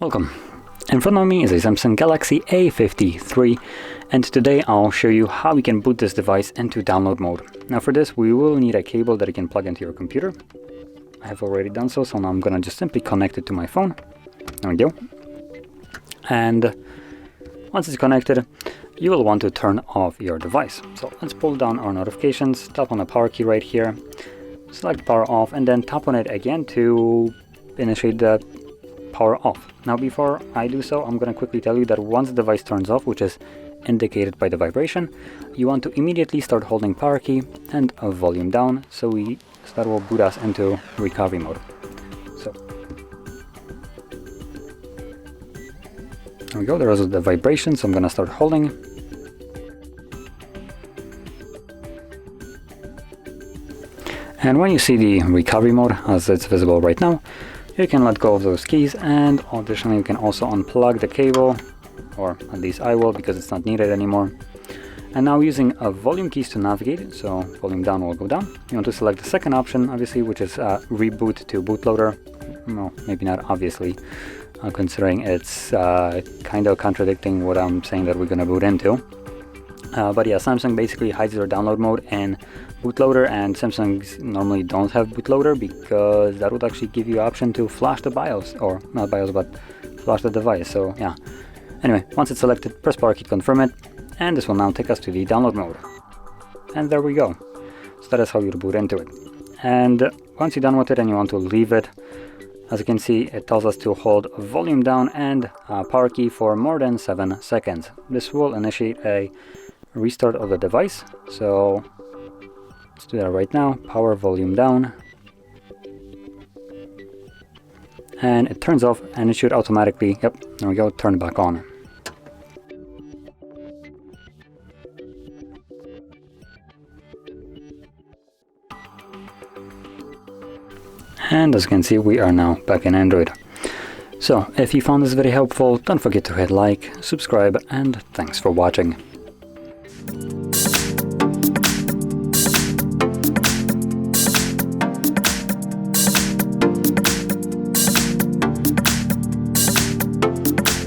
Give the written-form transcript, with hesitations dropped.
Welcome! In front of me is a Samsung Galaxy A53, and today I'll show you how we can boot this device into download mode. Now for this we will need a cable that you can plug into your computer. I have already done so, now I'm gonna just simply connect it to my phone. There we go. And once it's connected, you will want to turn off your device. So let's pull down our notifications, tap on the power key right here, select power off, and then tap on it again to initiate the power off. Now before I do so, I'm going to quickly tell you that once the device turns off, which is indicated by the vibration, you want to immediately start holding power key and volume down, so that will boot us into recovery mode. So there we go, there is the vibration, so I'm going to start holding. And when you see the recovery mode, as it's visible right now, you can let go of those keys, and additionally you can also unplug the cable, or at least I will, because it's not needed anymore. And now using volume keys to navigate, so volume down will go down. You want to select the second option, obviously, which is Reboot to Bootloader. Well, maybe not obviously, considering it's kind of contradicting what I'm saying that we're going to boot into. But yeah, Samsung basically hides their download mode in Bootloader, and Samsungs normally don't have Bootloader because that would actually give you the option to flash the BIOS, or not BIOS, but flash the device. So yeah. Anyway, once it's selected, press power key to confirm it, and this will now take us to the download mode. And there we go. So that is how you boot into it. And once you're done with it and you want to leave it, as you can see, it tells us to hold volume down and power key for more than 7 seconds. This will initiate a restart of the device. So let's do that right now. Power volume down. And it turns off, and it should automatically, yep, there we go, turn it back on. And as you can see, we are now back in Android. So if you found this video helpful, don't forget to hit like, subscribe, and thanks for watching.